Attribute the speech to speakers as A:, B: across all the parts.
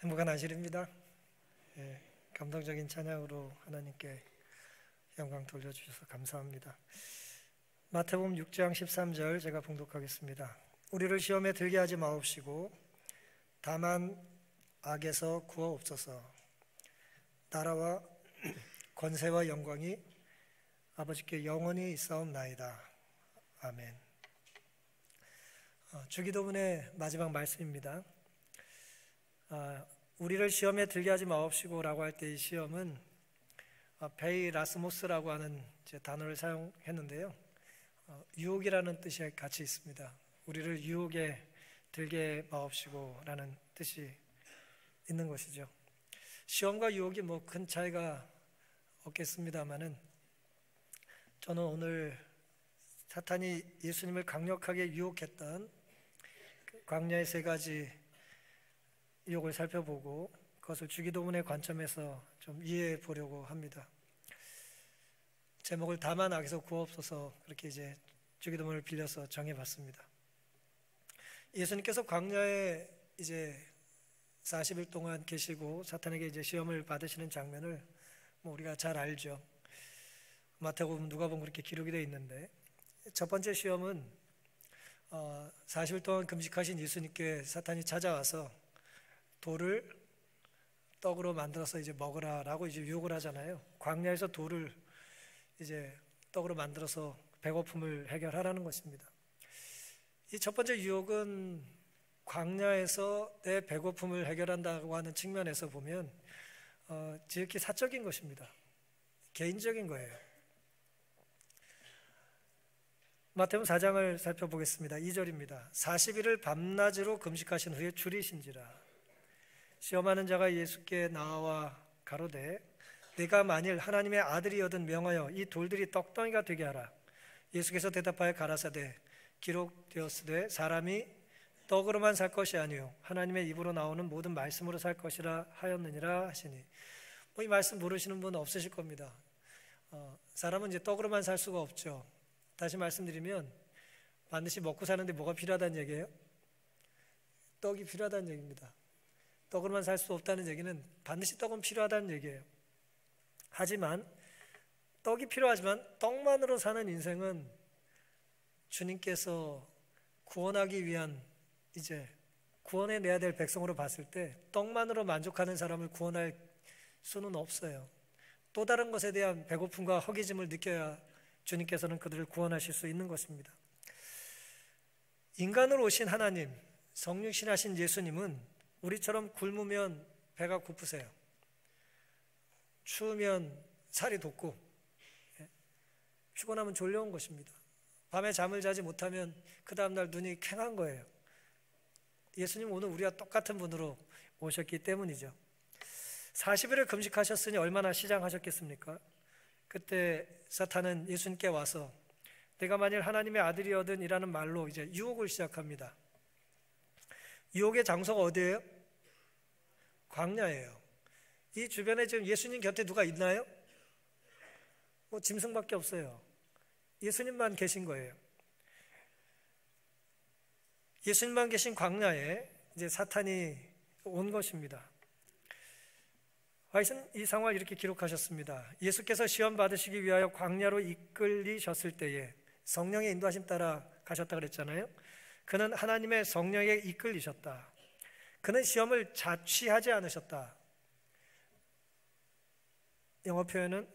A: 행복한 안식일입니다. 감동적인 찬양으로 하나님께 영광 돌려주셔서 감사합니다. 마태복음 6장 13절 제가 봉독하겠습니다. 우리를 시험에 들게 하지 마옵시고 다만 악에서 구하옵소서. 나라와 권세와 영광이 아버지께 영원히 있사옵나이다. 아멘. 주기도문의 마지막 말씀입니다. 우리를 시험에 들게 하지 마옵시고 라고 할 때 이 시험은 베이라스모스라고 하는 단어를 사용했는데요, 유혹이라는 뜻이 같이 있습니다. 우리를 유혹에 들게 마옵시고 라는 뜻이 있는 것이죠. 시험과 유혹이 큰 차이가 없겠습니다만은, 저는 오늘 사탄이 예수님을 강력하게 유혹했던 광야의 세 가지 유혹을 살펴보고 그것을 주기도문의 관점에서 좀 이해해 보려고 합니다. 제목을 다만 악에서 구하옵소서, 그렇게 주기도문을 빌려서 정해봤습니다. 예수님께서 광야에 40일 동안 계시고 사탄에게 시험을 받으시는 장면을 우리가 잘 알죠. 마태복음, 누가복음 그렇게 기록이 되어 있는데, 첫 번째 시험은 40일 동안 금식하신 예수님께 사탄이 찾아와서 돌을 떡으로 만들어서 먹으라라고 유혹을 하잖아요. 광야에서 돌을 떡으로 만들어서 배고픔을 해결하라는 것입니다. 이 첫 번째 유혹은 광야에서 내 배고픔을 해결한다고 하는 측면에서 보면 지극히 사적인 것입니다. 개인적인 거예요. 마태복음 4장을 살펴보겠습니다. 2절입니다. 40일을 밤낮으로 금식하신 후에 줄이신지라. 시험하는 자가 예수께 나와 가로되 내가 만일 하나님의 아들이거든 명하여 이 돌들이 떡덩이가 되게 하라. 예수께서 대답하여 가라사대 기록되었으되 사람이 떡으로만 살 것이 아니요 하나님의 입으로 나오는 모든 말씀으로 살 것이라 하였느니라 하시니. 이 말씀 모르시는 분 없으실 겁니다. 사람은 떡으로만 살 수가 없죠. 다시 말씀드리면 반드시 먹고 사는데 뭐가 필요하다는 얘기예요? 떡이 필요하다는 얘기입니다. 떡으로만 살 수 없다는 얘기는 반드시 떡은 필요하다는 얘기예요. 하지만 떡이 필요하지만 떡만으로 사는 인생은 주님께서 구원하기 위한 구원해내야 될 백성으로 봤을 때 떡만으로 만족하는 사람을 구원할 수는 없어요. 또 다른 것에 대한 배고픔과 허기짐을 느껴야 주님께서는 그들을 구원하실 수 있는 것입니다. 인간으로 오신 하나님, 성육신하신 예수님은 우리처럼 굶으면 배가 고프세요. 추우면 살이 돋고, 피곤하면 졸려온 것입니다. 밤에 잠을 자지 못하면 그 다음날 눈이 퀭한 거예요. 예수님 오늘 우리와 똑같은 분으로 오셨기 때문이죠. 40일을 금식하셨으니 얼마나 시장하셨겠습니까? 그때 사탄은 예수님께 와서 내가 만일 하나님의 아들이거든 이라는 말로 유혹을 시작합니다. 유혹의 장소가 어디예요? 광야예요. 이 주변에 지금 예수님 곁에 누가 있나요? 짐승밖에 없어요. 예수님만 계신 거예요. 예수님만 계신 광야에 사탄이 온 것입니다. 화이트는 이 상황을 이렇게 기록하셨습니다. 예수께서 시험 받으시기 위하여 광야로 이끌리셨을 때에 성령의 인도하심 따라 가셨다 그랬잖아요. 그는 하나님의 성령에 이끌리셨다. 그는 시험을 자취하지 않으셨다. 영어 표현은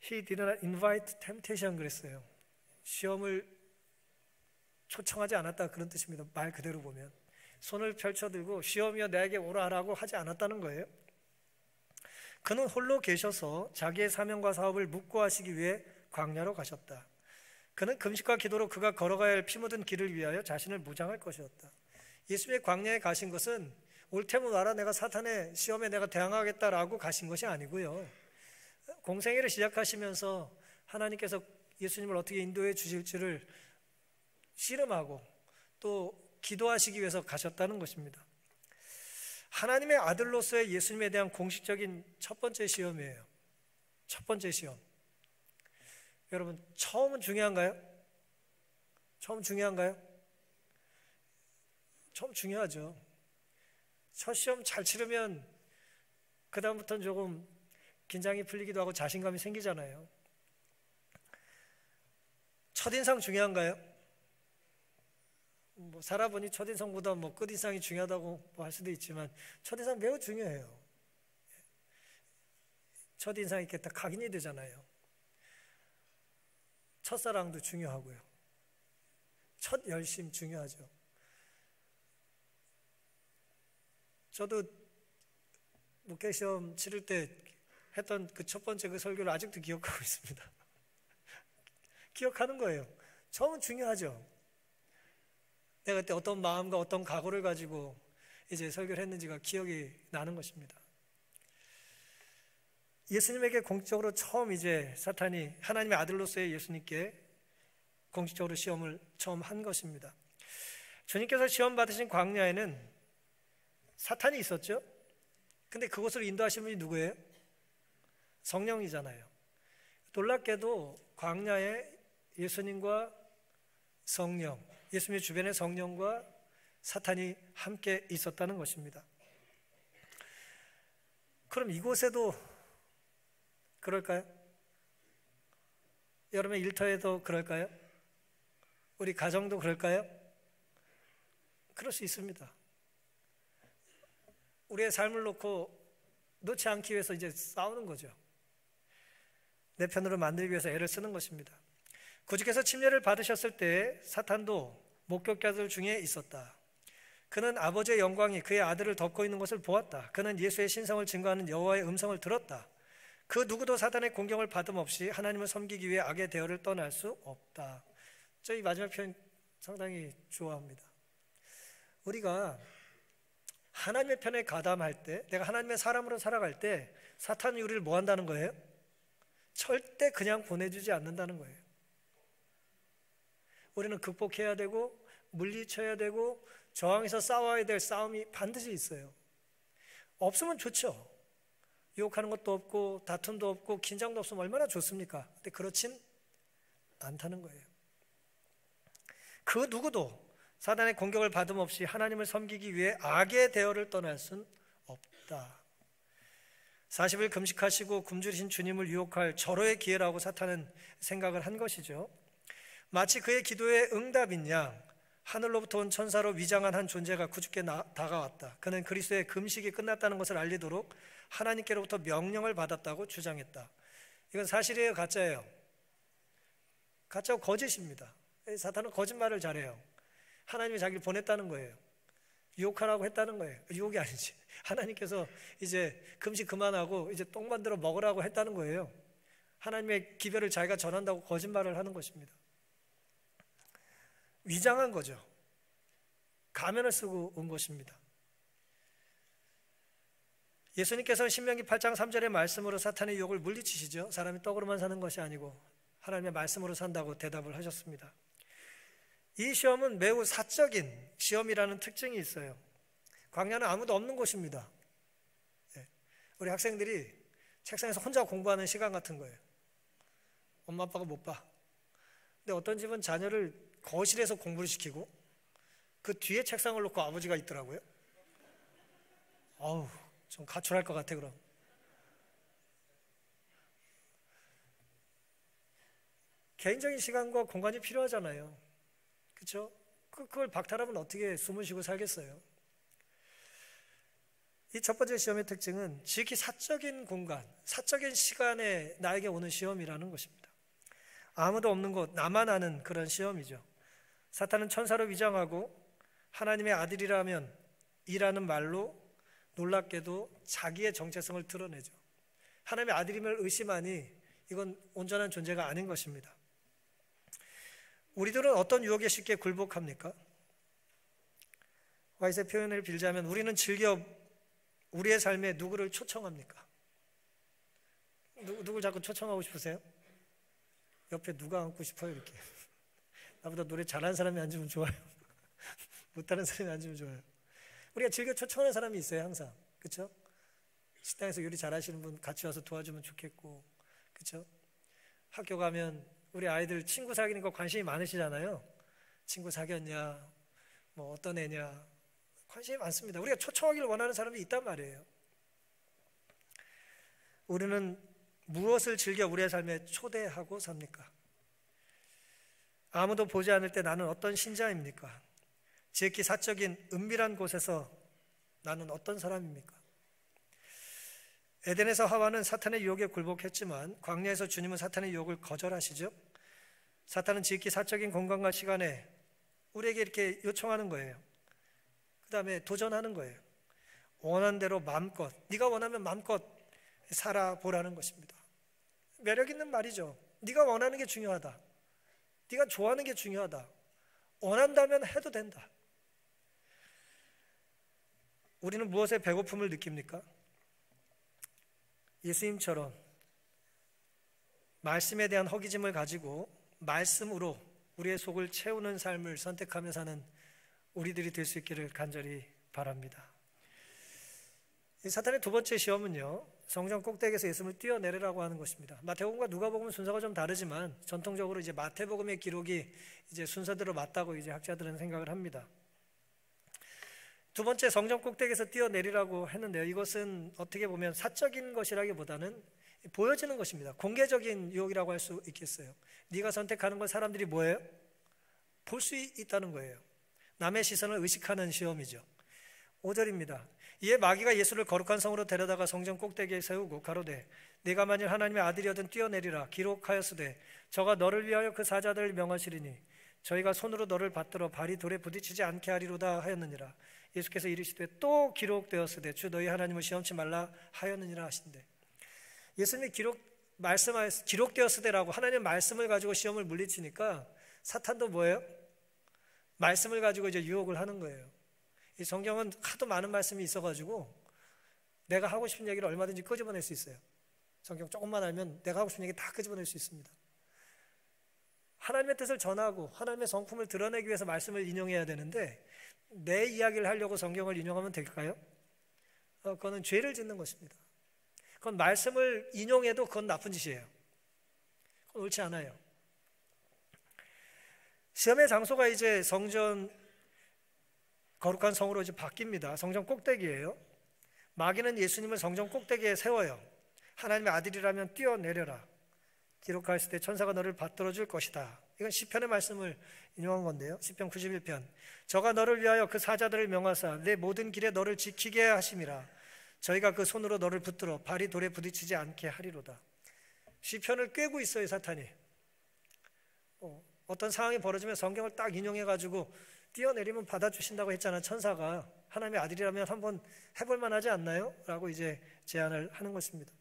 A: He did not invite temptation 그랬어요. 시험을 초청하지 않았다 그런 뜻입니다. 말 그대로 보면 손을 펼쳐들고 시험이여 내게 오라라고 하지 않았다는 거예요. 그는 홀로 계셔서 자기의 사명과 사업을 묵고하시기 위해 광야로 가셨다. 그는 금식과 기도로 그가 걸어가야 할 피 묻은 길을 위하여 자신을 무장할 것이었다. 예수님의 광야에 가신 것은 올 테면 와라, 내가 사탄의 시험에 내가 대항하겠다라고 가신 것이 아니고요, 공생애를 시작하시면서 하나님께서 예수님을 어떻게 인도해 주실지를 씨름하고 또 기도하시기 위해서 가셨다는 것입니다. 하나님의 아들로서의 예수님에 대한 공식적인 첫 번째 시험이에요. 첫 번째 시험. 여러분, 처음은 중요한가요? 처음 중요한가요? 처음 중요하죠. 첫 시험 잘 치르면 그 다음부터는 조금 긴장이 풀리기도 하고 자신감이 생기잖아요. 첫인상 중요한가요? 살아보니 첫인상보다 끝인상이 중요하다고 할 수도 있지만 첫인상 매우 중요해요. 첫인상이 이렇게 딱 각인이 되잖아요. 첫사랑도 중요하고요. 첫 열심 중요하죠. 저도 목회시험 치를 때 했던 그 첫 번째 그 설교를 아직도 기억하고 있습니다. 기억하는 거예요. 처음은 중요하죠. 내가 그때 어떤 마음과 어떤 각오를 가지고 이제 설교를 했는지가 기억이 나는 것입니다. 예수님에게 공식적으로 처음 이제 사탄이 하나님의 아들로서의 예수님께 공식적으로 시험을 처음 한 것입니다. 주님께서 시험 받으신 광야에는 사탄이 있었죠. 근데 그곳을 인도하신 분이 누구예요? 성령이잖아요. 놀랍게도 광야에 예수님과 성령, 예수님의 주변에 성령과 사탄이 함께 있었다는 것입니다. 그럼 이곳에도 그럴까요? 여러분의 일터에도 그럴까요? 우리 가정도 그럴까요? 그럴 수 있습니다. 우리의 삶을 놓지 않기 위해서 이제 싸우는 거죠. 내 편으로 만들기 위해서 애를 쓰는 것입니다. 구주께서 침례를 받으셨을 때 사탄도 목격자들 중에 있었다. 그는 아버지의 영광이 그의 아들을 덮고 있는 것을 보았다. 그는 예수의 신성을 증거하는 여호와의 음성을 들었다. 그 누구도 사탄의 공경을 받음 없이 하나님을 섬기기 위해 악의 대열을 떠날 수 없다. 저 이 마지막 표현 상당히 좋아합니다. 우리가 하나님의 편에 가담할 때, 내가 하나님의 사람으로 살아갈 때 사탄이 우리를 뭐 한다는 거예요? 절대 그냥 보내주지 않는다는 거예요. 우리는 극복해야 되고 물리쳐야 되고 저항해서 싸워야 될 싸움이 반드시 있어요. 없으면 좋죠. 유혹하는 것도 없고 다툼도 없고 긴장도 없으면 얼마나 좋습니까? 근데 그렇진 않다는 거예요. 그 누구도 사단의 공격을 받음 없이 하나님을 섬기기 위해 악의 대열을 떠날 순 없다. 40일 금식하시고 굶주리신 주님을 유혹할 절호의 기회라고 사탄은 생각을 한 것이죠. 마치 그의 기도의 응답인 양 하늘로부터 온 천사로 위장한 한 존재가 구주께 다가왔다. 그는 그리스도의 금식이 끝났다는 것을 알리도록 하나님께로부터 명령을 받았다고 주장했다. 이건 사실이에요, 가짜예요? 가짜고 거짓입니다. 사탄은 거짓말을 잘해요. 하나님이 자기를 보냈다는 거예요. 유혹하라고 했다는 거예요. 유혹이 아니지. 하나님께서 이제 금식 그만하고 이제 똥 만들어 먹으라고 했다는 거예요. 하나님의 기별을 자기가 전한다고 거짓말을 하는 것입니다. 위장한 거죠. 가면을 쓰고 온 것입니다. 예수님께서는 신명기 8장 3절의 말씀으로 사탄의 유혹을 물리치시죠. 사람이 떡으로만 사는 것이 아니고 하나님의 말씀으로 산다고 대답을 하셨습니다. 이 시험은 매우 사적인 시험이라는 특징이 있어요. 광야는 아무도 없는 곳입니다. 우리 학생들이 책상에서 혼자 공부하는 시간 같은 거예요. 엄마 아빠가 못 봐. 근데 어떤 집은 자녀를 거실에서 공부를 시키고 그 뒤에 책상을 놓고 아버지가 있더라고요. 아우, 좀 가출할 것 같아. 그럼 개인적인 시간과 공간이 필요하잖아요. 그렇죠? 그걸 박탈하면 어떻게 숨을 쉬고 살겠어요? 이 첫 번째 시험의 특징은 지극히 사적인 공간, 사적인 시간에 나에게 오는 시험이라는 것입니다. 아무도 없는 곳, 나만 아는 그런 시험이죠. 사탄은 천사로 위장하고 하나님의 아들이라면 이라는 말로 놀랍게도 자기의 정체성을 드러내죠. 하나님의 아들임을 의심하니 이건 온전한 존재가 아닌 것입니다. 우리들은 어떤 유혹에 쉽게 굴복합니까? 와이스의 표현을 빌자면 우리는 즐겨 우리의 삶에 누구를 초청합니까? 누굴 자꾸 초청하고 싶으세요? 옆에 누가 앉고 싶어요? 이렇게 나보다 노래 잘하는 사람이 앉으면 좋아요. 못하는 사람이 앉으면 좋아요. 우리가 즐겨 초청하는 사람이 있어요. 항상. 그렇죠? 식당에서 요리 잘하시는 분 같이 와서 도와주면 좋겠고, 그렇죠? 학교 가면 우리 아이들 친구 사귀는 거 관심이 많으시잖아요. 친구 사귀었냐, 뭐 어떤 애냐 관심이 많습니다. 우리가 초청하기를 원하는 사람이 있단 말이에요. 우리는 무엇을 즐겨 우리의 삶에 초대하고 삽니까? 아무도 보지 않을 때 나는 어떤 신자입니까? 지극히 사적인 은밀한 곳에서 나는 어떤 사람입니까? 에덴에서 하와는 사탄의 유혹에 굴복했지만 광야에서 주님은 사탄의 유혹을 거절하시죠. 사탄은 지극히 사적인 공간과 시간에 우리에게 이렇게 요청하는 거예요. 그 다음에 도전하는 거예요. 원하는 대로 마음껏, 네가 원하면 마음껏 살아보라는 것입니다. 매력 있는 말이죠. 네가 원하는 게 중요하다. 네가 좋아하는 게 중요하다. 원한다면 해도 된다. 우리는 무엇에 배고픔을 느낍니까? 예수님처럼 말씀에 대한 허기짐을 가지고 말씀으로 우리의 속을 채우는 삶을 선택하며 사는 우리들이 될 수 있기를 간절히 바랍니다. 사탄의 두 번째 시험은요, 성전 꼭대기에서 예수님을 뛰어내리라고 하는 것입니다. 마태복음과 누가복음 순서가 좀 다르지만 전통적으로 이제 마태복음의 기록이 이제 순서대로 맞다고 이제 학자들은 생각을 합니다. 두 번째 성전 꼭대기에서 뛰어내리라고 했는데요, 이것은 어떻게 보면 사적인 것이라기보다는 보여지는 것입니다. 공개적인 유혹이라고 할 수 있겠어요. 네가 선택하는 걸 사람들이 뭐예요? 볼 수 있다는 거예요. 남의 시선을 의식하는 시험이죠. 5절입니다. 이에 마귀가 예수를 거룩한 성으로 데려다가 성전 꼭대기에 세우고 가로되 네가 만일 하나님의 아들이거든 뛰어내리라 기록하였으되 저가 너를 위하여 그 사자들을 명하시리니 저희가 손으로 너를 받들어 발이 돌에 부딪히지 않게 하리로다 하였느니라. 예수께서 이르시되 또 기록되었으되 주 너희 하나님을 시험치 말라 하였느니라 하신대. 예수님이 기록되었으되라고 하나님의 말씀을 가지고 시험을 물리치니까 사탄도 뭐예요? 말씀을 가지고 이제 유혹을 하는 거예요. 이 성경은 하도 많은 말씀이 있어가지고 내가 하고 싶은 얘기를 얼마든지 끄집어낼 수 있어요. 성경 조금만 알면 내가 하고 싶은 얘기 다 끄집어낼 수 있습니다. 하나님의 뜻을 전하고 하나님의 성품을 드러내기 위해서 말씀을 인용해야 되는데 내 이야기를 하려고 성경을 인용하면 될까요? 그거는 죄를 짓는 것입니다. 그건 말씀을 인용해도 그건 나쁜 짓이에요. 그건 옳지 않아요. 시험의 장소가 이제 성전 거룩한 성으로 이제 바뀝니다. 성전 꼭대기예요. 마귀는 예수님을 성전 꼭대기에 세워요. 하나님의 아들이라면 뛰어내려라. 기록하였을 때 천사가 너를 받들어 줄 것이다. 이건 시편의 말씀을 인용한 건데요. 시편 91편. 저가 너를 위하여 그 사자들을 명하사 내 모든 길에 너를 지키게 하심이라. 저희가 그 손으로 너를 붙들어 발이 돌에 부딪히지 않게 하리로다. 시편을 꿰고 있어요, 사탄이. 어떤 상황이 벌어지면 성경을 딱 인용해가지고 뛰어내리면 받아주신다고 했잖아. 천사가 하나님의 아들이라면 한번 해볼만 하지 않나요? 라고 이제 제안을 하는 것입니다.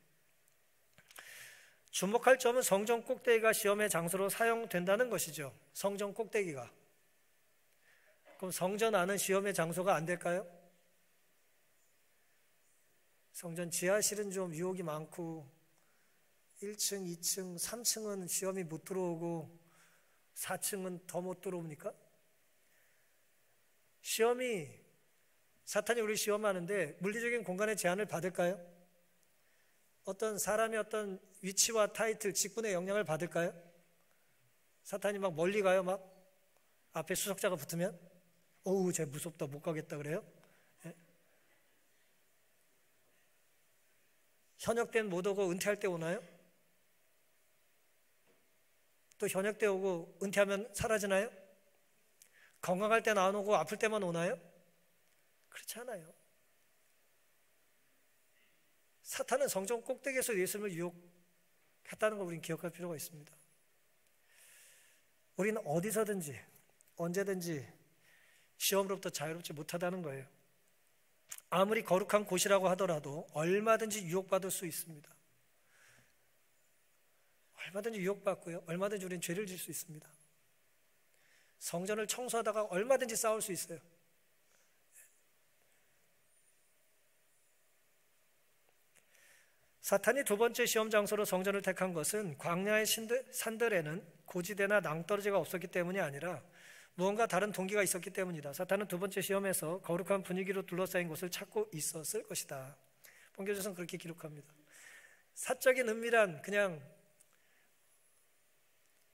A: 주목할 점은 성전 꼭대기가 시험의 장소로 사용된다는 것이죠. 성전 꼭대기가. 그럼 성전 안은 시험의 장소가 안 될까요? 성전 지하실은 좀 유혹이 많고 1층, 2층, 3층은 시험이 못 들어오고 4층은 더 못 들어옵니까? 시험이 사탄이 우리 시험하는데 물리적인 공간의 제한을 받을까요? 어떤 사람의 어떤 위치와 타이틀, 직분의 영향을 받을까요? 사탄이 막 멀리 가요? 막 앞에 수석자가 붙으면 어우 쟤 무섭다 못 가겠다 그래요? 예? 현역 때는 못 오고 은퇴할 때 오나요? 또 현역 때 오고 은퇴하면 사라지나요? 건강할 때는 안 오고 아플 때만 오나요? 그렇지 않아요. 사탄은 성전 꼭대기에서 예수님을 유혹했다는 걸 우리는 기억할 필요가 있습니다. 우리는 어디서든지 언제든지 시험으로부터 자유롭지 못하다는 거예요. 아무리 거룩한 곳이라고 하더라도 얼마든지 유혹받을 수 있습니다. 얼마든지 유혹받고요. 얼마든지 우리는 죄를 질 수 있습니다. 성전을 청소하다가 얼마든지 싸울 수 있어요. 사탄이 두 번째 시험 장소로 성전을 택한 것은 광야의 산들에는 고지대나 낭떠러지가 없었기 때문이 아니라 무언가 다른 동기가 있었기 때문이다. 사탄은 두 번째 시험에서 거룩한 분위기로 둘러싸인 곳을 찾고 있었을 것이다. 본교조서는 그렇게 기록합니다. 사적인 은밀한 그냥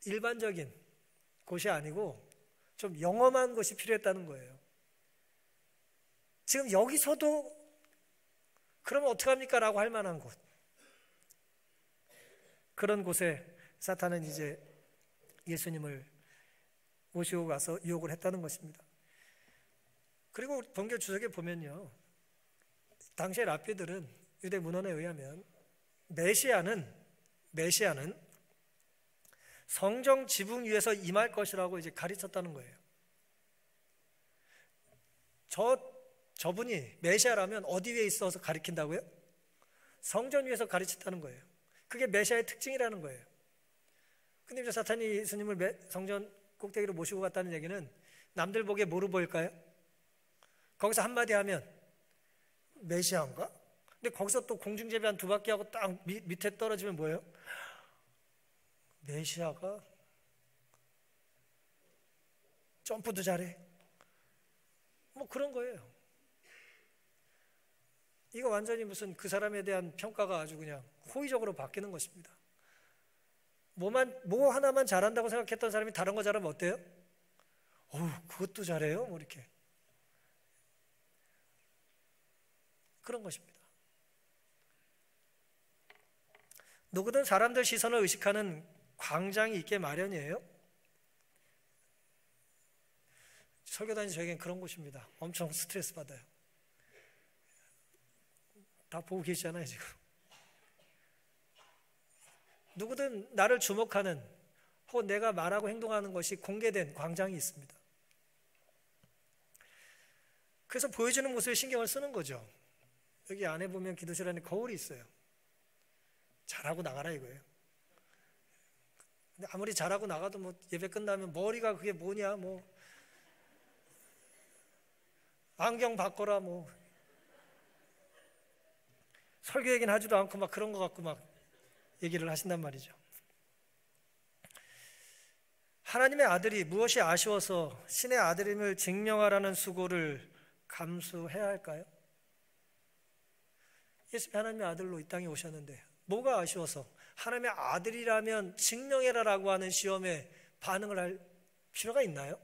A: 일반적인 곳이 아니고 좀 영험한 것이 필요했다는 거예요. 지금 여기서도 그러면 어떡합니까? 라고 할 만한 곳, 그런 곳에 사탄은 이제 예수님을 모시고 가서 유혹을 했다는 것입니다. 그리고 번개 주석에 보면요, 당시의 랍비들은 유대 문헌에 의하면 메시아는 성정 지붕 위에서 임할 것이라고 이제 가르쳤다는 거예요. 저분이 메시아라면 어디 위에 있어서 가르친다고요? 성전 위에서 가르쳤다는 거예요. 그게 메시아의 특징이라는 거예요. 근데 이제 사탄이 예수님을 성전 꼭대기로 모시고 갔다는 얘기는 남들 보기에 뭐로 보일까요? 거기서 한마디 하면 메시아인가? 근데 거기서 또 공중제비 한 2바퀴 하고 딱 밑에 떨어지면 뭐예요? 메시아가 점프도 잘해, 뭐 그런 거예요. 이거 완전히 무슨 그 사람에 대한 평가가 아주 그냥 호의적으로 바뀌는 것입니다. 뭐 하나만 잘한다고 생각했던 사람이 다른 거 잘하면 어때요? 그것도 잘해요? 뭐 이렇게. 그런 것입니다. 누구든 사람들 시선을 의식하는 광장이 있게 마련이에요. 설교단이 저에겐 그런 곳입니다. 엄청 스트레스 받아요. 다 보고 계시잖아요 지금. 누구든 나를 주목하는 혹은 내가 말하고 행동하는 것이 공개된 광장이 있습니다. 그래서 보여주는 모습에 신경을 쓰는 거죠. 여기 안에 보면 기도실 안에 거울이 있어요. 잘하고 나가라 이거예요. 근데 아무리 잘하고 나가도 뭐 예배 끝나면 머리가 그게 뭐냐, 뭐 안경 바꿔라, 뭐 설교 얘기는 하지도 않고 막 그런 거 갖고 막 얘기를 하신단 말이죠. 하나님의 아들이 무엇이 아쉬워서 신의 아들임을 증명하라는 수고를 감수해야 할까요? 예수님이 하나님의 아들로 이 땅에 오셨는데 뭐가 아쉬워서 하나님의 아들이라면 증명해라라고 하는 시험에 반응을 할 필요가 있나요?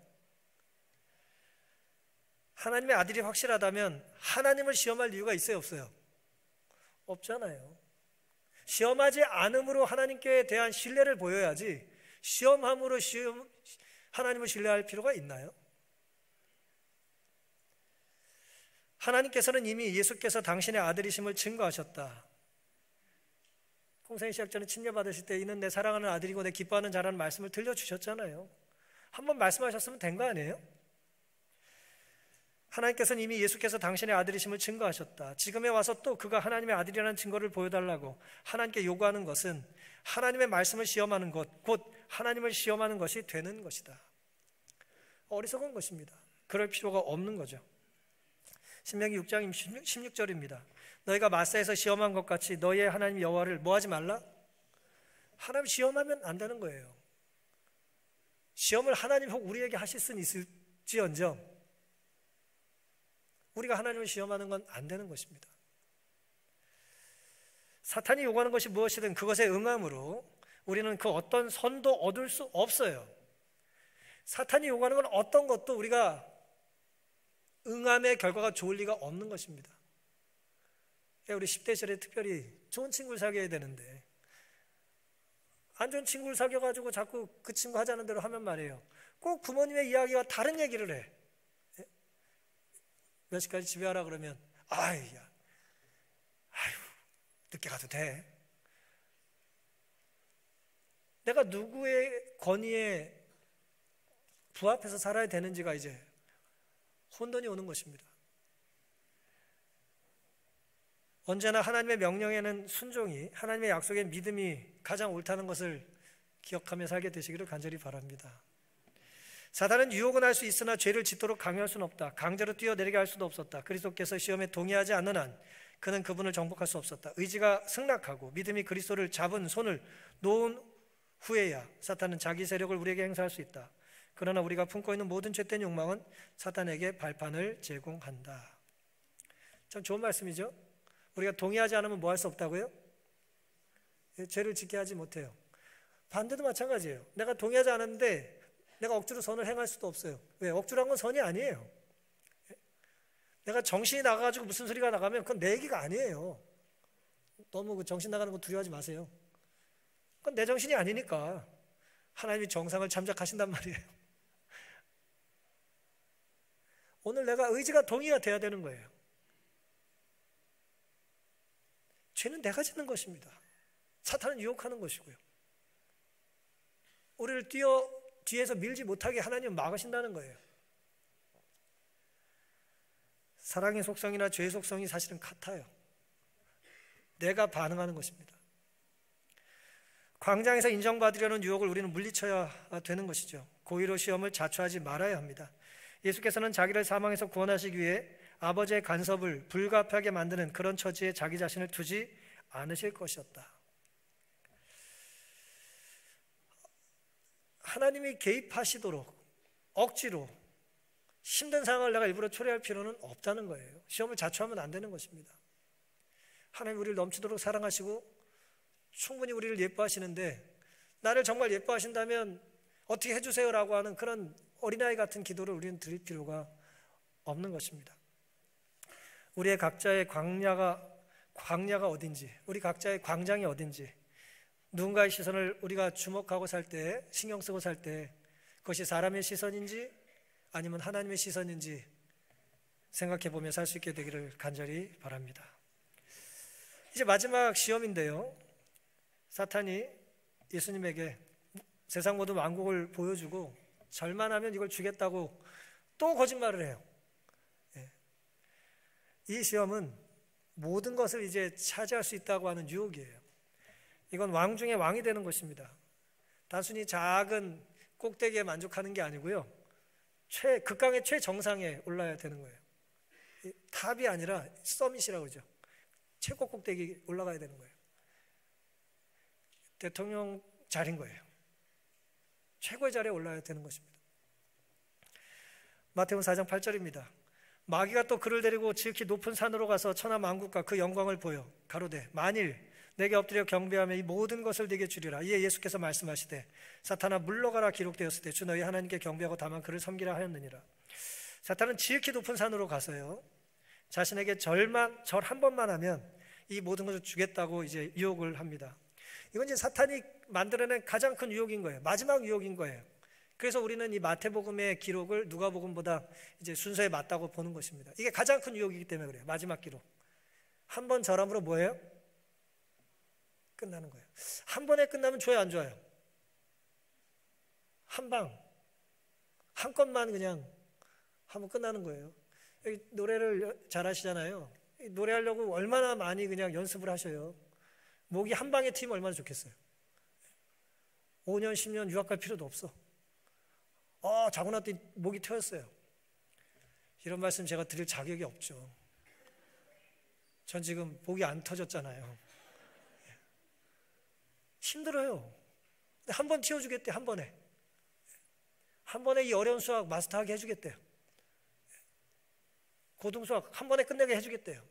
A: 하나님의 아들이 확실하다면 하나님을 시험할 이유가 있어요, 없어요? 없잖아요. 시험하지 않음으로 하나님께 대한 신뢰를 보여야지 시험함으로 하나님을 신뢰할 필요가 있나요? 하나님께서는 이미 예수께서 당신의 아들이심을 증거하셨다. 공생의 시작 전에 침례받으실 때 이는 내 사랑하는 아들이고 내 기뻐하는 자라는 말씀을 들려주셨잖아요. 한번 말씀하셨으면 된 거 아니에요? 하나님께서는 이미 예수께서 당신의 아들이심을 증거하셨다. 지금에 와서 또 그가 하나님의 아들이라는 증거를 보여달라고 하나님께 요구하는 것은 하나님의 말씀을 시험하는 것, 곧 하나님을 시험하는 것이 되는 것이다. 어리석은 것입니다. 그럴 필요가 없는 거죠. 신명기 6장 16절입니다. 너희가 마사에서 시험한 것 같이 너희의 하나님 여호와를 뭐하지 말라? 하나님 시험하면 안 되는 거예요. 시험을 하나님 혹 우리에게 하실 수는 있을지언정 우리가 하나님을 시험하는 건 안 되는 것입니다. 사탄이 요구하는 것이 무엇이든 그것에 응함으로 우리는 그 어떤 선도 얻을 수 없어요. 사탄이 요구하는 건 어떤 것도 우리가 응함의 결과가 좋을 리가 없는 것입니다. 우리 10대 시절에 특별히 좋은 친구를 사귀어야 되는데 안 좋은 친구를 사귀어가지고 자꾸 그 친구 하자는 대로 하면 말이에요, 꼭 부모님의 이야기와 다른 얘기를 해. 몇 시까지 집에 와라 그러면 아유 늦게 가도 돼. 내가 누구의 권위에 부합해서 살아야 되는지가 이제 혼돈이 오는 것입니다. 언제나 하나님의 명령에는 순종이, 하나님의 약속에 믿음이 가장 옳다는 것을 기억하며 살게 되시기를 간절히 바랍니다. 사단은 유혹은 할 수 있으나 죄를 짓도록 강요할 수는 없다. 강제로 뛰어내리게 할 수도 없었다. 그리스도께서 시험에 동의하지 않는 한 그는 그분을 정복할 수 없었다. 의지가 승낙하고 믿음이 그리스도를 잡은 손을 놓은 후에야 사탄은 자기 세력을 우리에게 행사할 수 있다. 그러나 우리가 품고 있는 모든 죄된 욕망은 사탄에게 발판을 제공한다. 참 좋은 말씀이죠. 우리가 동의하지 않으면 뭐 할 수 없다고요? 죄를 짓게 하지 못해요. 반대도 마찬가지예요. 내가 동의하지 않았는데 내가 억지로 선을 행할 수도 없어요. 왜? 억지로 한 건 선이 아니에요. 내가 정신이 나가가지고 무슨 소리가 나가면 그건 내 얘기가 아니에요. 너무 그 정신 나가는 거 두려워하지 마세요. 그건 내 정신이 아니니까 하나님이 정상을 잠작하신단 말이에요. 오늘 내가 의지가 동의가 돼야 되는 거예요. 죄는 내가 짓는 것입니다. 사탄은 유혹하는 것이고요. 우리를 뒤에서 밀지 못하게 하나님은 막으신다는 거예요. 사랑의 속성이나 죄의 속성이 사실은 같아요. 내가 반응하는 것입니다. 광장에서 인정받으려는 유혹을 우리는 물리쳐야 되는 것이죠. 고의로 시험을 자초하지 말아야 합니다. 예수께서는 자기를 사망에서 구원하시기 위해 아버지의 간섭을 불가피하게 만드는 그런 처지에 자기 자신을 두지 않으실 것이었다. 하나님이 개입하시도록 억지로 힘든 상황을 내가 일부러 초래할 필요는 없다는 거예요. 시험을 자초하면 안 되는 것입니다. 하나님 우리를 넘치도록 사랑하시고 충분히 우리를 예뻐하시는데 나를 정말 예뻐하신다면 어떻게 해주세요라고 하는 그런 어린아이 같은 기도를 우리는 드릴 필요가 없는 것입니다. 우리의 각자의 광야가 어딘지, 우리 각자의 광장이 어딘지, 누군가의 시선을 우리가 주목하고 살 때, 신경 쓰고 살 때 그것이 사람의 시선인지 아니면 하나님의 시선인지 생각해 보며 살 수 있게 되기를 간절히 바랍니다. 이제 마지막 시험인데요, 사탄이 예수님에게 세상 모든 왕국을 보여주고 절만하면 이걸 주겠다고 또 거짓말을 해요. 이 시험은 모든 것을 이제 차지할 수 있다고 하는 유혹이에요. 이건 왕 중에 왕이 되는 것입니다. 단순히 작은 꼭대기에 만족하는 게 아니고요, 극강의 최정상에 올라야 되는 거예요. 탑이 아니라 서밋이라고 그러죠. 최고 꼭대기 올라가야 되는 거예요. 대통령 자리인 거예요. 최고의 자리에 올라야 되는 것입니다. 마태복음 4장 8절입니다. 마귀가 또 그를 데리고 지극히 높은 산으로 가서 천하 만국과 그 영광을 보여 가로되 만일 내게 엎드려 경배하며 이 모든 것을 네게 주리라. 이에 예수께서 말씀하시되 사탄아 물러가라 기록되었을 때 주 너희 하나님께 경배하고 다만 그를 섬기라 하였느니라. 사탄은 지극히 높은 산으로 가서요, 자신에게 절 한 번만 하면 이 모든 것을 주겠다고 이제 유혹을 합니다. 이건 이제 사탄이 만들어낸 가장 큰 유혹인 거예요. 마지막 유혹인 거예요. 그래서 우리는 이 마태복음의 기록을 누가복음보다 이제 순서에 맞다고 보는 것입니다. 이게 가장 큰 유혹이기 때문에 그래요. 마지막 기록. 한 번 절함으로 뭐예요? 끝나는 거예요. 한 번에 끝나면 좋아요, 안 좋아요? 한 건만 그냥 하면 끝나는 거예요. 노래를 잘 하시잖아요. 노래하려고 얼마나 많이 그냥 연습을 하셔요. 목이 한 방에 트이면 얼마나 좋겠어요. 5년, 10년 유학 갈 필요도 없어. 자고 났더니 목이 트였어요. 이런 말씀 제가 드릴 자격이 없죠. 전 지금 목이 안 터졌잖아요. 힘들어요. 한 번 튀어주겠대. 한 번에 이 어려운 수학 마스터하게 해주겠대요. 고등수학 한 번에 끝내게 해주겠대요.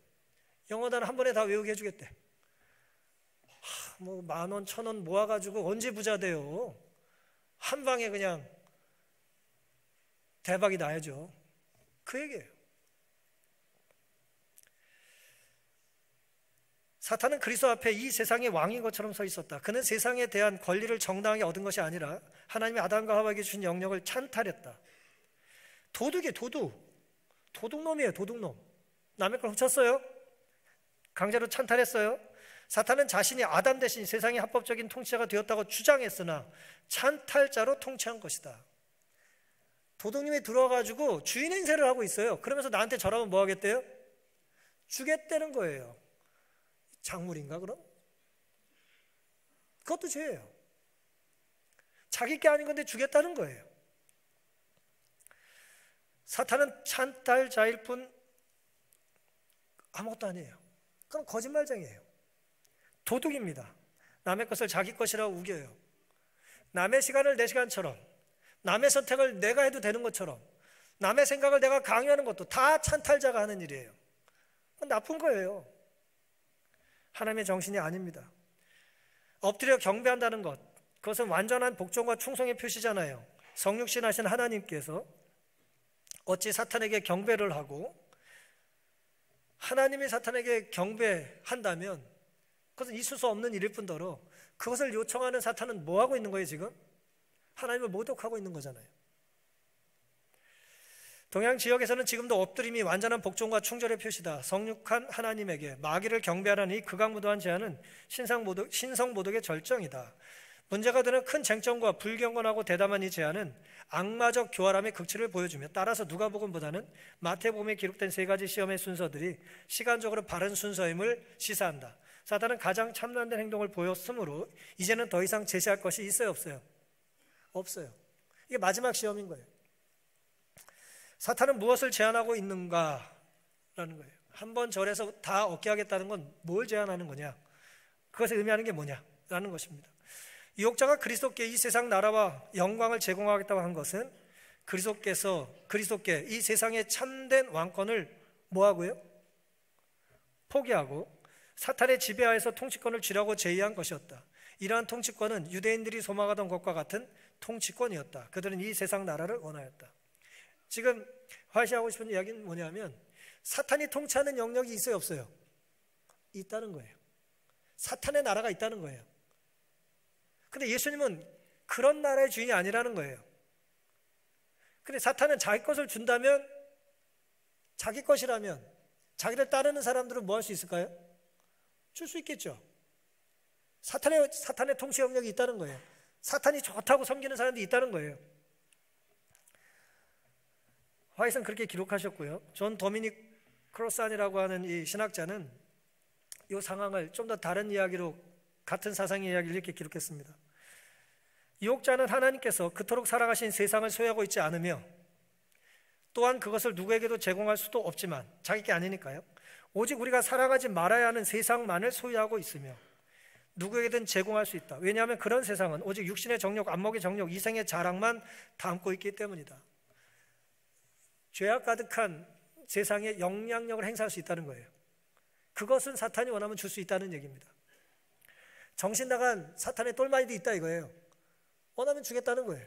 A: 영어 단어 한 번에 다 외우게 해주겠대. 뭐 10,000원, 1,000원 모아가지고 언제 부자 돼요? 한 방에 그냥 대박이 나야죠. 그 얘기예요. 사탄은 그리스도 앞에 이 세상의 왕인 것처럼 서 있었다. 그는 세상에 대한 권리를 정당하게 얻은 것이 아니라 하나님이 아담과 하와에게 주신 영역을 찬탈했다. 도둑이에요. 도둑놈이에요. 도둑놈. 남의 걸 훔쳤어요. 강제로 찬탈했어요. 사탄은 자신이 아담 대신 세상의 합법적인 통치자가 되었다고 주장했으나 찬탈자로 통치한 것이다. 도둑님이 들어와가지고 주인 행세를 하고 있어요. 그러면서 나한테 절하면 뭐 하겠대요? 주겠다는 거예요. 작물인가 그럼? 그것도 죄예요. 자기 게 아닌 건데 주겠다는 거예요. 사탄은 찬탈자일 뿐 아무것도 아니에요. 그럼 거짓말쟁이에요. 도둑입니다. 남의 것을 자기 것이라고 우겨요. 남의 시간을 내 시간처럼, 남의 선택을 내가 해도 되는 것처럼, 남의 생각을 내가 강요하는 것도 다 찬탈자가 하는 일이에요. 그건 나쁜 거예요. 하나님의 정신이 아닙니다. 엎드려 경배한다는 것, 그것은 완전한 복종과 충성의 표시잖아요. 성육신 하신 하나님께서 어찌 사탄에게 경배를 하고 하나님이 사탄에게 경배한다면 그것은 있을 수 없는 일일 뿐더러 그것을 요청하는 사탄은 뭐 하고 있는 거예요 지금? 하나님을 모독하고 있는 거잖아요. 동양 지역에서는 지금도 엎드림이 완전한 복종과 충절의 표시다. 성육한 하나님에게 마귀를 경배하라는 이 극악무도한 제안은 신성모독의 절정이다. 문제가 되는 큰 쟁점과 불경건하고 대담한 이 제안은 악마적 교활함의 극치를 보여주며 따라서 누가복음보다는 마태복음에 기록된 세 가지 시험의 순서들이 시간적으로 바른 순서임을 시사한다. 사탄은 가장 참난된 행동을 보였으므로 이제는 더 이상 제시할 것이 있어요 없어요? 없어요. 이게 마지막 시험인 거예요. 사탄은 무엇을 제안하고 있는가라는 거예요. 한 번 절에서 다 얻게 하겠다는 건 뭘 제안하는 거냐, 그것을 의미하는 게 뭐냐라는 것입니다. 유혹자가 그리스도께 이 세상 나라와 영광을 제공하겠다고 한 것은 그리스도께 이 세상의 참된 왕권을 뭐하고요? 포기하고 사탄의 지배하에서 통치권을 쥐라고 제의한 것이었다. 이러한 통치권은 유대인들이 소망하던 것과 같은 통치권이었다. 그들은 이 세상 나라를 원하였다. 지금 화시하고 싶은 이야기는 뭐냐면 사탄이 통치하는 영역이 있어요 없어요? 있다는 거예요. 사탄의 나라가 있다는 거예요. 근데 예수님은 그런 나라의 주인이 아니라는 거예요. 근데 사탄은 자기 것을 준다면, 자기 것이라면 자기를 따르는 사람들은 뭐 할 수 있을까요? 줄 수 있겠죠. 사탄의 통치 영역이 있다는 거예요. 사탄이 좋다고 섬기는 사람들이 있다는 거예요. 화이트는 그렇게 기록하셨고요. 존 도미닉 크로산이라고 하는 이 신학자는 이 상황을 좀 더 다른 이야기로, 같은 사상의 이야기를 이렇게 기록했습니다. 유혹자는 하나님께서 그토록 사랑하신 세상을 소유하고 있지 않으며 또한 그것을 누구에게도 제공할 수도 없지만, 자기 아니니까요, 오직 우리가 사랑하지 말아야 하는 세상만을 소유하고 있으며 누구에게든 제공할 수 있다. 왜냐하면 그런 세상은 오직 육신의 정욕, 안목의 정욕, 이생의 자랑만 담고 있기 때문이다. 죄악 가득한 세상에 영향력을 행사할 수 있다는 거예요. 그것은 사탄이 원하면 줄 수 있다는 얘기입니다. 정신 나간 사탄의 똘마니도 있다 이거예요. 원하면 주겠다는 거예요.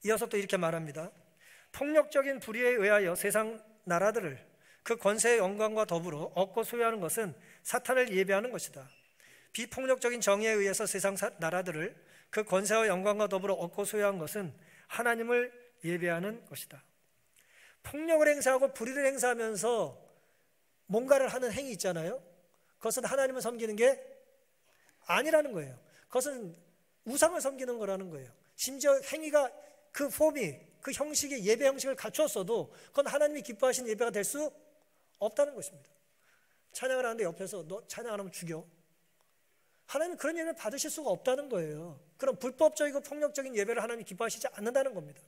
A: 이어서 또 이렇게 말합니다. 폭력적인 불의에 의하여 세상 나라들을 그 권세의 영광과 더불어 얻고 소유하는 것은 사탄을 예배하는 것이다. 비폭력적인 정의에 의해서 세상 나라들을 그 권세와 영광과 더불어 얻고 소유한 것은 하나님을 예배하는 것이다. 폭력을 행사하고 불의를 행사하면서 뭔가를 하는 행위 있잖아요. 그것은 하나님을 섬기는 게 아니라는 거예요. 그것은 우상을 섬기는 거라는 거예요. 심지어 행위가 그 폼이, 그 형식의 예배 형식을 갖추었어도 그건 하나님이 기뻐하시는 예배가 될 수 없다는 것입니다. 찬양을 하는데 옆에서 너 찬양 안 하면 죽여. 하나님은 그런 예배를 받으실 수가 없다는 거예요. 그런 불법적이고 폭력적인 예배를 하나님이 기뻐하시지 않는다는 겁니다.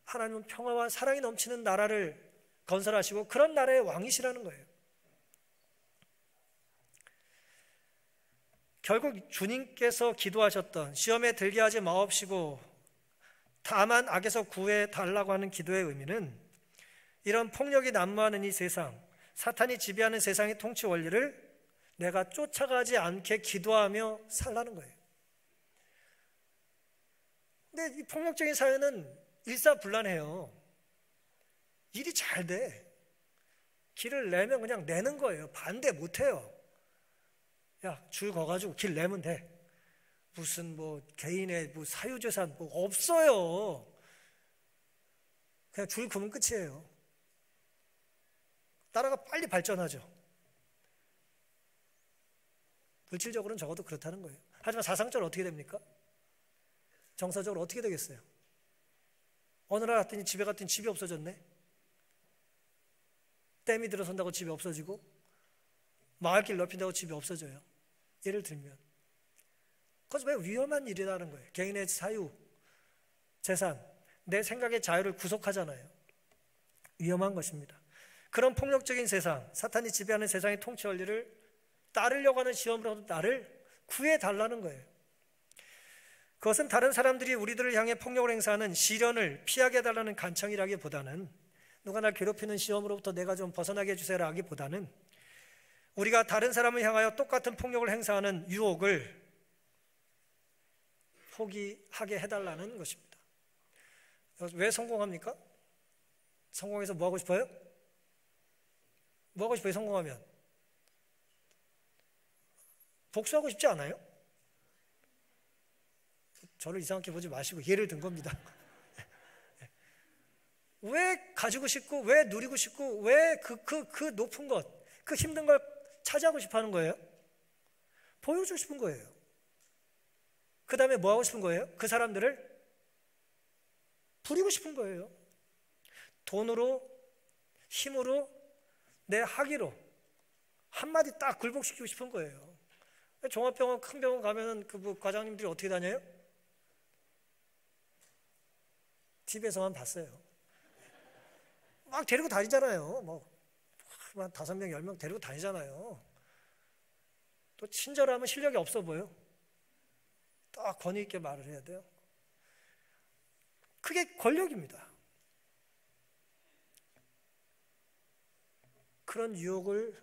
A: 하나님은 평화와 사랑이 넘치는 나라를 건설하시고 그런 나라의 왕이시라는 거예요. 결국 주님께서 기도하셨던 시험에 들게 하지 마옵시고 다만 악에서 구해 달라고 하는 기도의 의미는 이런 폭력이 난무하는 이 세상, 사탄이 지배하는 세상의 통치 원리를 내가 쫓아가지 않게 기도하며 살라는 거예요. 근데 이 폭력적인 사회는 일사불란해요. 일이 잘 돼. 길을 내면 그냥 내는 거예요. 반대 못해요. 야, 줄 거가지고 길 내면 돼. 무슨 뭐 개인의 뭐 사유재산 뭐 없어요. 그냥 줄 그으면 끝이에요. 나라가 빨리 발전하죠. 물질적으로는 적어도 그렇다는 거예요. 하지만 사상적으로 어떻게 됩니까? 정서적으로 어떻게 되겠어요? 어느 날 갔더니 집에 갔더니 집이 없어졌네. 댐이 들어선다고 집이 없어지고 마을길 넓힌다고 집이 없어져요. 예를 들면 그것은 왜 위험한 일이라는 거예요. 개인의 사유, 재산, 내 생각의 자유를 구속하잖아요. 위험한 것입니다. 그런 폭력적인 세상, 사탄이 지배하는 세상의 통치 원리를 따르려고 하는 시험으로부터 나를 구해달라는 거예요. 그것은 다른 사람들이 우리들을 향해 폭력을 행사하는 시련을 피하게 해달라는 간청이라기보다는, 누가 날 괴롭히는 시험으로부터 내가 좀 벗어나게 해주세요 라기보다는 우리가 다른 사람을 향하여 똑같은 폭력을 행사하는 유혹을 포기하게 해달라는 것입니다. 왜 성공합니까? 성공해서 뭐 하고 싶어요? 뭐 하고 싶어요? 성공하면 복수하고 싶지 않아요? 저를 이상하게 보지 마시고 예를 든 겁니다. 왜 가지고 싶고, 왜 누리고 싶고, 왜 그 높은 것, 그 힘든 걸 차지하고 싶어 하는 거예요? 보여주고 싶은 거예요. 그 다음에 뭐 하고 싶은 거예요? 그 사람들을 부리고 싶은 거예요. 돈으로, 힘으로, 내 학위로 한마디 딱 굴복시키고 싶은 거예요. 종합병원, 큰 병원 가면은 그 과장님들이 어떻게 다녀요? TV에서만 봤어요. 막 데리고 다니잖아요. 한 5명, 10명 데리고 다니잖아요. 또 친절하면 실력이 없어 보여. 딱 권위 있게 말을 해야 돼요. 그게 권력입니다. 그런 유혹을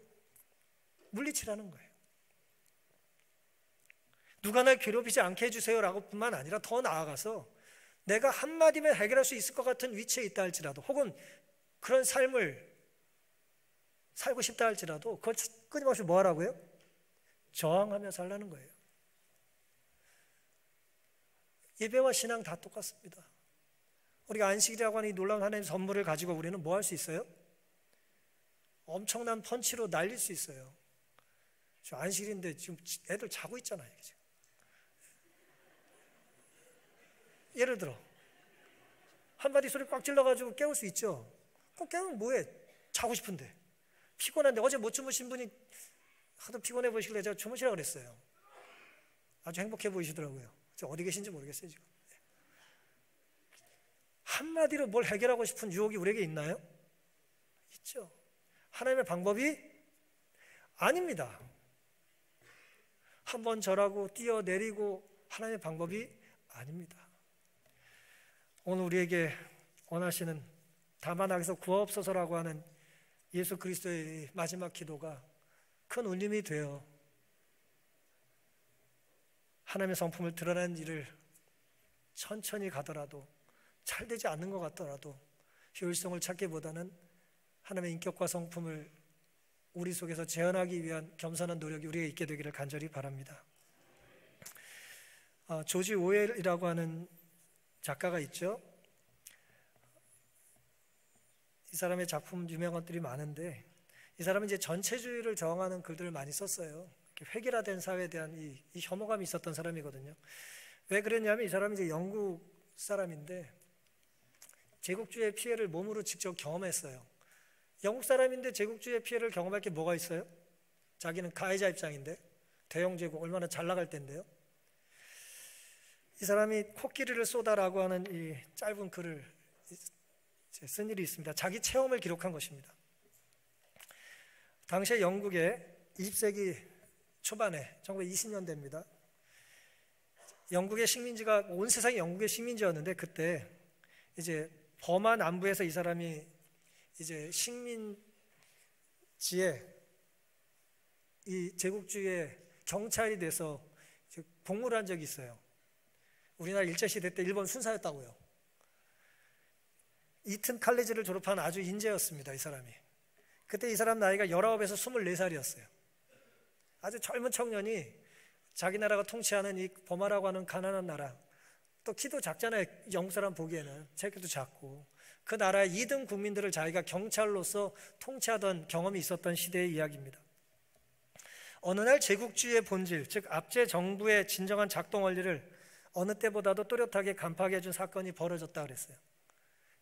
A: 물리치라는 거예요. 누가 날 괴롭히지 않게 해주세요라고 뿐만 아니라 더 나아가서 내가 한마디면 해결할 수 있을 것 같은 위치에 있다 할지라도, 혹은 그런 삶을 살고 싶다 할지라도 그걸 끊임없이 뭐 하라고요? 저항하며 살라는 거예요. 예배와 신앙 다 똑같습니다. 우리가 안식이라고 하는 이 놀라운 하나님의 선물을 가지고 우리는 뭐 할 수 있어요? 엄청난 펀치로 날릴 수 있어요. 저 안식일인데 지금 애들 자고 있잖아요. 예를 들어 한마디 소리 꽉 찔러가지고 깨울 수 있죠. 그럼 깨우면 뭐해? 자고 싶은데, 피곤한데, 어제 못 주무신 분이 하도 피곤해 보이시길래 제가 주무시라고 그랬어요. 아주 행복해 보이시더라고요. 어디 계신지 모르겠어요 지금. 한마디로 뭘 해결하고 싶은 유혹이 우리에게 있나요? 있죠. 하나님의 방법이 아닙니다. 한번 절하고 뛰어내리고 하나님의 방법이 아닙니다. 오늘 우리에게 원하시는 다만악에서 구하옵소서라고 하는 예수 그리스도의 마지막 기도가 큰 울림이 되어 하나님의 성품을 드러낸 일을 천천히 가더라도, 잘 되지 않는 것 같더라도 효율성을 찾기보다는 하나님의 인격과 성품을 우리 속에서 재현하기 위한 겸손한 노력이 우리에게 있게 되기를 간절히 바랍니다. 조지 오웰이라고 하는 작가가 있죠. 이 사람의 작품 유명한 것들이 많은데, 이 사람은 이제 전체주의를 저항하는 글들을 많이 썼어요. 획일화된 사회에 대한 이 혐오감이 있었던 사람이거든요. 왜 그랬냐면 이 사람이 이제 영국 사람인데 제국주의의 피해를 몸으로 직접 경험했어요. 영국 사람인데 제국주의의 피해를 경험할 게 뭐가 있어요? 자기는 가해자 입장인데, 대영 제국 얼마나 잘 나갈 때인데요. 이 사람이 코끼리를 쏘다라고 하는 이 짧은 글을 쓴 일이 있습니다. 자기 체험을 기록한 것입니다. 당시에 영국의 20세기 초반에 1920년대입니다. 영국의 식민지가, 온 세상이 영국의 식민지였는데, 그때 이제 버마 남부에서 이 사람이 이제 식민지에 이 제국주의의 경찰이 돼서 복무를 한 적이 있어요. 우리나라 일제시대 때 일본 순사였다고요. 이튼 칼리지를 졸업한 아주 인재였습니다, 이 사람이. 그때 이 사람 나이가 19에서 24살이었어요. 아주 젊은 청년이 자기 나라가 통치하는 이 버마라고 하는 가난한 나라, 또 키도 작잖아요. 영국 사람 보기에는 체격도 작고, 그 나라의 2등 국민들을 자기가 경찰로서 통치하던 경험이 있었던 시대의 이야기입니다. 어느 날 제국주의의 본질, 즉 압제 정부의 진정한 작동 원리를 어느 때보다도 또렷하게 간파하게 해준 사건이 벌어졌다 그랬어요.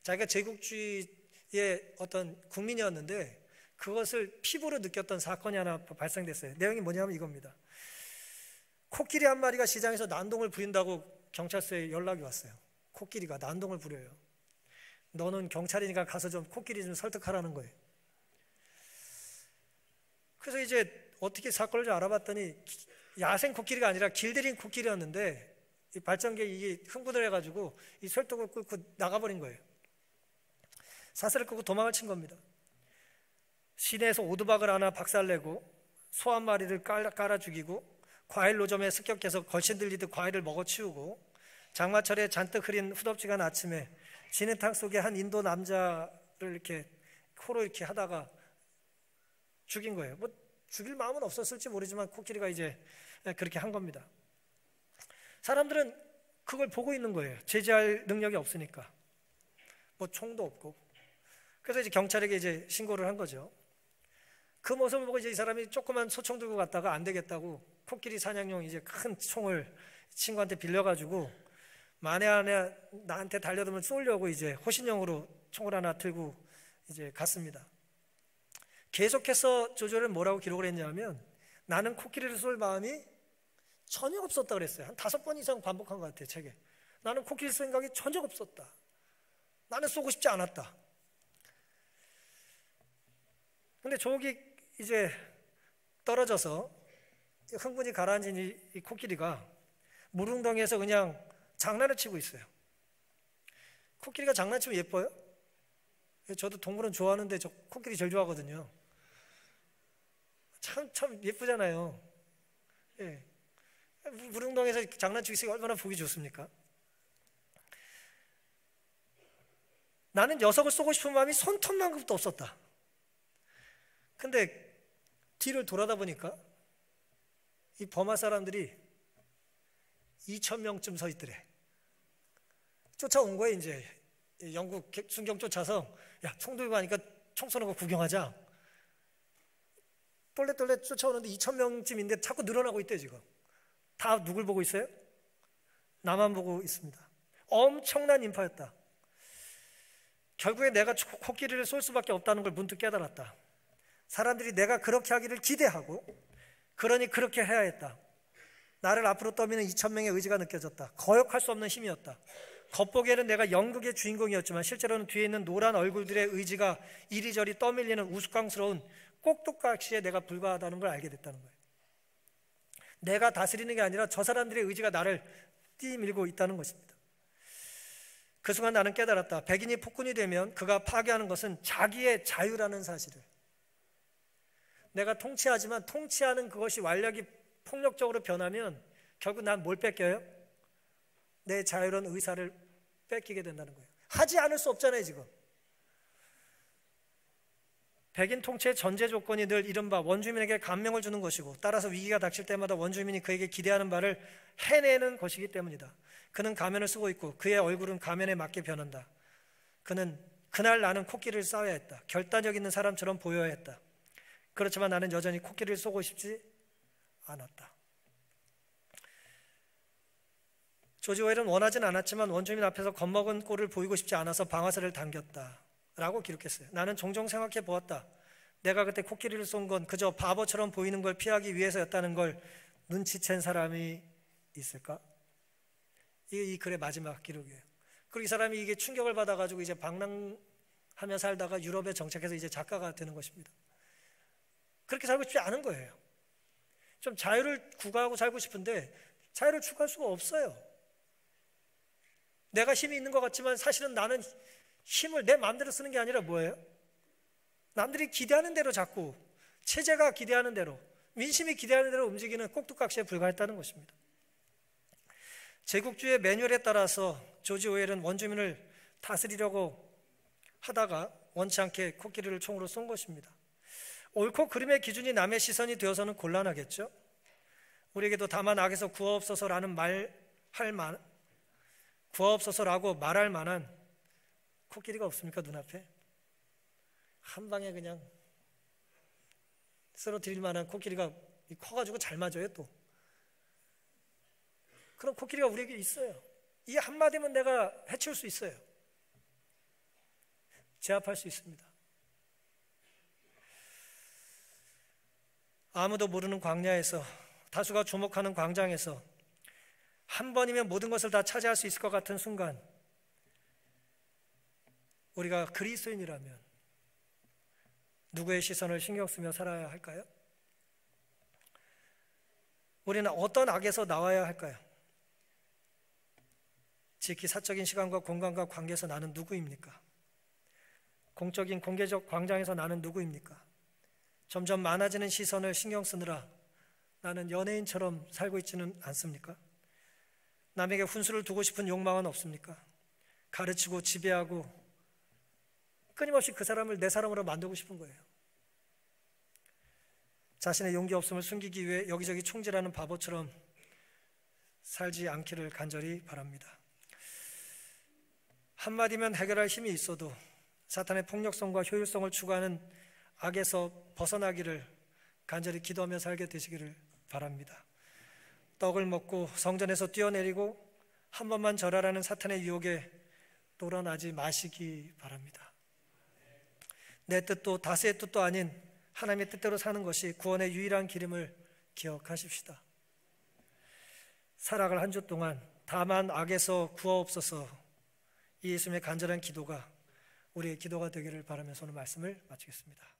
A: 자기가 제국주의의 어떤 국민이었는데 그것을 피부로 느꼈던 사건이 하나 발생됐어요. 내용이 뭐냐면 이겁니다. 코끼리 한 마리가 시장에서 난동을 부린다고 경찰서에 연락이 왔어요. 코끼리가 난동을 부려요. 너는 경찰이니까 가서 좀 코끼리 좀 설득하라는 거예요. 그래서 이제 어떻게 사건을 좀 알아봤더니 야생 코끼리가 아니라 길들인 코끼리였는데 이 발전기에 이게 흥분을 해가지고 이 설득을 끊고 나가버린 거예요. 사슬을 끊고 도망을 친 겁니다. 시내에서 오두막을 하나 박살내고 소 한 마리를 깔아 죽이고 과일 노점에 습격해서 걸신 들리듯 과일을 먹어치우고 장마철에 잔뜩 흐린 후덥지근한 아침에 진흙탕 속에 한 인도 남자를 이렇게 코로 이렇게 하다가 죽인 거예요. 뭐 죽일 마음은 없었을지 모르지만 코끼리가 이제 그렇게 한 겁니다. 사람들은 그걸 보고 있는 거예요. 제지할 능력이 없으니까. 뭐 총도 없고. 그래서 이제 경찰에게 이제 신고를 한 거죠. 그 모습을 보고 이제 이 사람이 조그만 소총 들고 갔다가 안 되겠다고 코끼리 사냥용 이제 큰 총을 친구한테 빌려가지고 만에 하나 나한테 달려들면 쏘려고 이제 호신용으로 총을 하나 들고 이제 갔습니다. 계속해서 조조는 뭐라고 기록을 했냐면 나는 코끼리를 쏠 마음이 전혀 없었다 그랬어요. 한 5번 이상 반복한 것 같아요, 책에. 나는 코끼리 쏠 생각이 전혀 없었다. 나는 쏘고 싶지 않았다. 근데 조기 이제 떨어져서 흥분이 가라앉은 이 코끼리가 물웅덩이에서 그냥 장난을 치고 있어요. 코끼리가 장난치면 예뻐요? 저도 동물은 좋아하는데 저 코끼리 제일 좋아하거든요. 참 예쁘잖아요. 예. 물웅덩이에서 장난치고 있으니 얼마나 보기 좋습니까? 나는 녀석을 쏘고 싶은 마음이 손톱만큼도 없었다. 근데 뒤를 돌아다 보니까 이 버마 사람들이 2,000명쯤 서 있더래. 쫓아온 거예요. 이제 영국 순경 쫓아서 야, 총 들고 가니까 총 쏘는 거 구경하자. 똘레똘레 쫓아오는데 2,000명쯤인데 자꾸 늘어나고 있대. 지금 다 누굴 보고 있어요? 나만 보고 있습니다. 엄청난 인파였다. 결국에 내가 코끼리를 쏠 수밖에 없다는 걸 문득 깨달았다. 사람들이 내가 그렇게 하기를 기대하고 그러니 그렇게 해야 했다. 나를 앞으로 떠미는 2,000명의 의지가 느껴졌다. 거역할 수 없는 힘이었다. 겉보기에는 내가 연극의 주인공이었지만 실제로는 뒤에 있는 노란 얼굴들의 의지가 이리저리 떠밀리는 우스꽝스러운 꼭두각시에 내가 불과하다는 걸 알게 됐다는 거예요. 내가 다스리는 게 아니라 저 사람들의 의지가 나를 뛰밀고 있다는 것입니다. 그 순간 나는 깨달았다. 백인이 폭군이 되면 그가 파괴하는 것은 자기의 자유라는 사실을. 내가 통치하지만 통치하는 그것이 완력이 폭력적으로 변하면 결국 난 뭘 뺏겨요? 내 자유로운 의사를 뺏기게 된다는 거예요. 하지 않을 수 없잖아요. 지금 백인 통치의 전제 조건이 늘 이른바 원주민에게 감명을 주는 것이고 따라서 위기가 닥칠 때마다 원주민이 그에게 기대하는 바를 해내는 것이기 때문이다. 그는 가면을 쓰고 있고 그의 얼굴은 가면에 맞게 변한다. 그날 나는 코끼리를 쏴야 했다. 결단력 있는 사람처럼 보여야 했다. 그렇지만 나는 여전히 코끼리를 쏘고 싶지 않았다. 조지 오웰은 원하진 않았지만 원주민 앞에서 겁먹은 꼴을 보이고 싶지 않아서 방아쇠를 당겼다 라고 기록했어요. 나는 종종 생각해 보았다. 내가 그때 코끼리를 쏜 건 그저 바보처럼 보이는 걸 피하기 위해서였다는 걸 눈치챈 사람이 있을까? 이게 이 글의 마지막 기록이에요. 그리고 이 사람이 이게 충격을 받아가지고 이제 방랑하며 살다가 유럽에 정착해서 이제 작가가 되는 것입니다. 그렇게 살고 싶지 않은 거예요. 좀 자유를 구가하고 살고 싶은데 자유를 추구할 수가 없어요. 내가 힘이 있는 것 같지만 사실은 나는 힘을 내 마음대로 쓰는 게 아니라 뭐예요? 남들이 기대하는 대로 자꾸 체제가 기대하는 대로 민심이 기대하는 대로 움직이는 꼭두각시에 불과했다는 것입니다. 제국주의 매뉴얼에 따라서 조지 오웰은 원주민을 다스리려고 하다가 원치 않게 코끼리를 총으로 쏜 것입니다. 옳고 그름의 기준이 남의 시선이 되어서는 곤란하겠죠. 우리에게도 다만 악에서 구하옵소서라는 구하옵소서라고 말할 만한 코끼리가 없습니까? 눈앞에 한 방에 그냥 쓰러뜨릴 만한 코끼리가 커가지고 잘 맞아요. 또 그런 코끼리가 우리에게 있어요. 이 한마디면 내가 해치울 수 있어요. 제압할 수 있습니다. 아무도 모르는 광야에서, 다수가 주목하는 광장에서 한 번이면 모든 것을 다 차지할 수 있을 것 같은 순간, 우리가 그리스도인이라면 누구의 시선을 신경 쓰며 살아야 할까요? 우리는 어떤 악에서 나와야 할까요? 지극히 사적인 시간과 공간과 관계에서 나는 누구입니까? 공적인 공개적 광장에서 나는 누구입니까? 점점 많아지는 시선을 신경 쓰느라 나는 연예인처럼 살고 있지는 않습니까? 남에게 훈수를 두고 싶은 욕망은 없습니까? 가르치고 지배하고 끊임없이 그 사람을 내 사람으로 만들고 싶은 거예요. 자신의 용기 없음을 숨기기 위해 여기저기 총질하는 바보처럼 살지 않기를 간절히 바랍니다. 한마디면 해결할 힘이 있어도 사탄의 폭력성과 효율성을 추구하는 악에서 벗어나기를 간절히 기도하며 살게 되시기를 바랍니다. 떡을 먹고 성전에서 뛰어내리고 한 번만 절하라는 사탄의 유혹에 놀아나지 마시기 바랍니다. 내 뜻도 다스의 뜻도 아닌 하나님의 뜻대로 사는 것이 구원의 유일한 길임을 기억하십시다. 살아갈 한 주 동안 다만 악에서 구하옵소서, 이 예수님의 간절한 기도가 우리의 기도가 되기를 바라면서 오늘 말씀을 마치겠습니다.